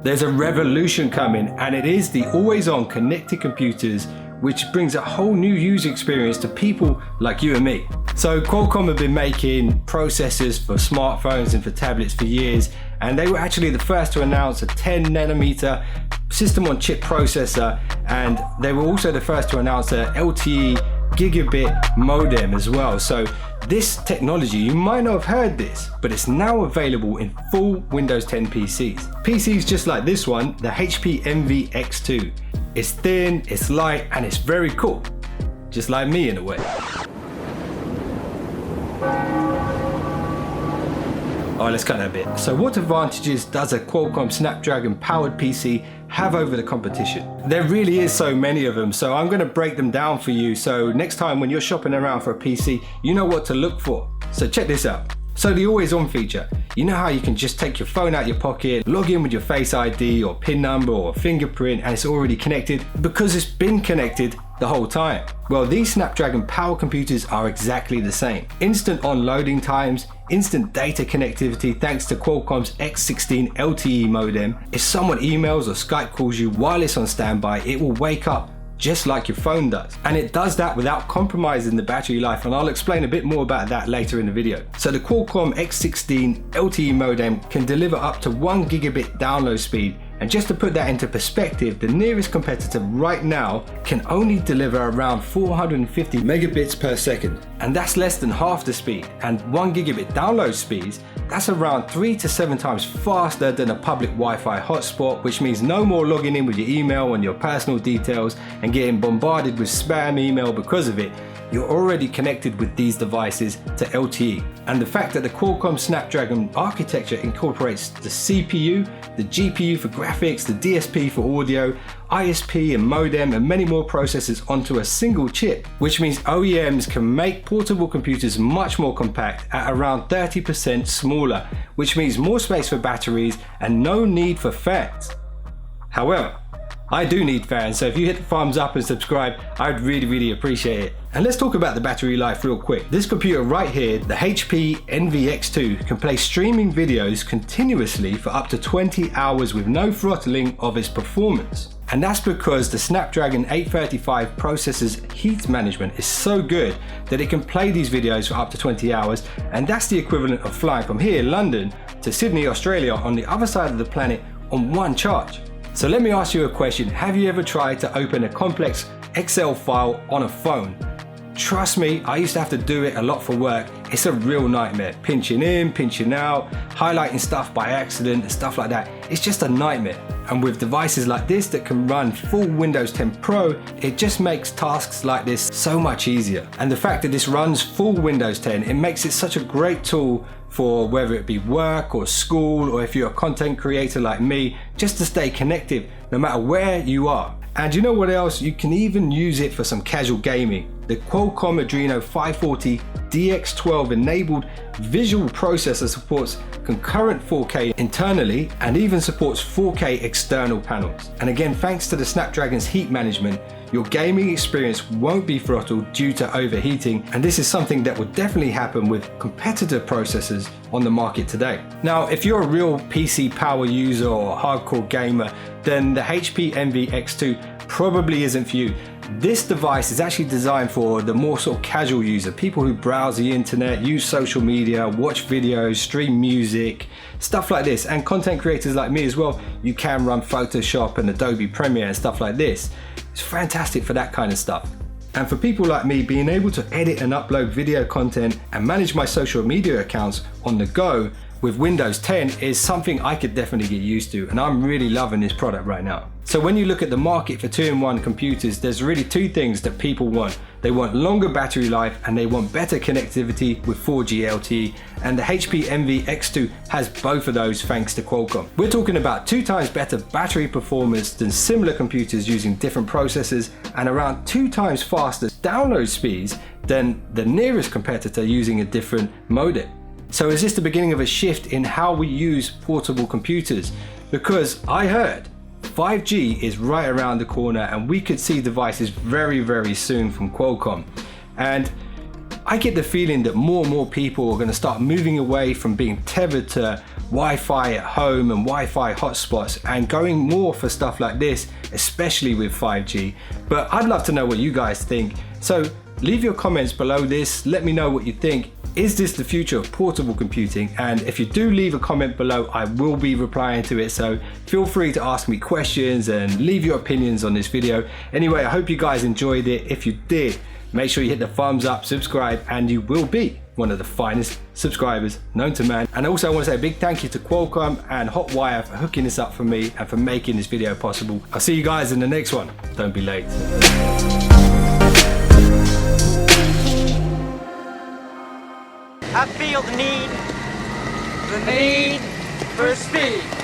There's a revolution coming, and it is the always-on connected computers, which brings a whole new user experience to people like you and me. So Qualcomm have been making processors for smartphones and for tablets for years, and they were actually the first to announce a 10 nanometer system on chip processor, and they were also the first to announce a LTE Gigabit modem as well. So this technology, you might not have heard this, but it's now available in full Windows 10 PCs. PCs just like this one, the HP Envy X2. It's thin, it's light, and it's very cool. Just like me in a way. Alright, let's cut that bit. So what advantages does a Qualcomm Snapdragon powered PC have over the competition? There really is so many of them, so I'm going to break them down for you, so next time when you're shopping around for a PC, you know what to look for. So check this out. So the always on feature, you know how you can just take your phone out your pocket, log in with your Face ID or PIN number or fingerprint, and it's already connected because it's been connected the whole time. Well, these Snapdragon power computers are exactly the same. Instant on loading times, instant data connectivity thanks to Qualcomm's X16 LTE modem. If someone emails or Skype calls you while it's on standby, it will wake up just like your phone does. And it does that without compromising the battery life, and I'll explain a bit more about that later in the video. So the Qualcomm X16 LTE modem can deliver up to 1 gigabit download speed, and just to put that into perspective, the nearest competitor right now can only deliver around 450 megabits per second, and that's less than half the speed. And 1 gigabit download speeds, that's around 3 to 7 times faster than a public Wi-Fi hotspot, which means no more logging in with your email and your personal details and getting bombarded with spam email because of it. You're already connected with these devices to LTE. And the fact that the Qualcomm Snapdragon architecture incorporates the CPU, the GPU for graphics, the DSP for audio, ISP and modem, and many more processors onto a single chip, which means OEMs can make portable computers much more compact at around 30% smaller, which means more space for batteries and no need for fans. However, I do need fans, so if you hit the thumbs up and subscribe, I'd really appreciate it. And let's talk about the battery life real quick. This computer right here, the HP Envy X2, can play streaming videos continuously for up to 20 hours with no throttling of its performance. And that's because the Snapdragon 835 processor's heat management is so good that it can play these videos for up to 20 hours, and that's the equivalent of flying from here, London, to Sydney, Australia on the other side of the planet on one charge. So let me ask you a question. Have you ever tried to open a complex Excel file on a phone? Trust me, I used to have to do it a lot for work. It's a real nightmare. Pinching in, pinching out, highlighting stuff by accident and stuff like that. It's just a nightmare. And with devices like this that can run full Windows 10 Pro, it just makes tasks like this so much easier. And the fact that this runs full Windows 10, it makes it such a great tool for whether it be work or school, or if you're a content creator like me, just to stay connected no matter where you are. And you know what else? You can even use it for some casual gaming. The Qualcomm Adreno 540 DX12 enabled visual processor supports concurrent 4K internally and even supports 4K external panels. And again, thanks to the Snapdragon's heat management, your gaming experience won't be throttled due to overheating, and this is something that will definitely happen with competitor processors on the market today. Now, if you're a real PC power user or a hardcore gamer, then the HP Envy X2 probably isn't for you. This device is actually designed for the more sort of casual user, people who browse the internet, use social media, watch videos, stream music, stuff like this, and content creators like me as well. You can run Photoshop and Adobe Premiere and stuff like this. It's fantastic for that kind of stuff. And for people like me, being able to edit and upload video content and manage my social media accounts on the go with Windows 10 is something I could definitely get used to, and I'm really loving this product right now. So when you look at the market for 2-in-1 computers, there's really two things that people want. They want longer battery life and they want better connectivity with 4G LTE, and the HP Envy X2 has both of those thanks to Qualcomm. We're talking about 2 times better battery performance than similar computers using different processors, and around 2 times faster download speeds than the nearest competitor using a different modem. So is this the beginning of a shift in how we use portable computers? Because I heard 5G is right around the corner and we could see devices very soon from Qualcomm. And I get the feeling that more and more people are going to start moving away from being tethered to Wi-Fi at home and Wi-Fi hotspots and going more for stuff like this, especially with 5G. But I'd love to know what you guys think. So leave your comments below this. Let me know what you think. Is this the future of portable computing? And if you do leave a comment below, I will be replying to it. So feel free to ask me questions and leave your opinions on this video. Anyway, I hope you guys enjoyed it. If you did, make sure you hit the thumbs up, subscribe, and you will be one of the finest subscribers known to man. And also I want to say a big thank you to Qualcomm and Hotwire for hooking this up for me and for making this video possible. I'll see you guys in the next one. Don't be late. I feel the need for speed.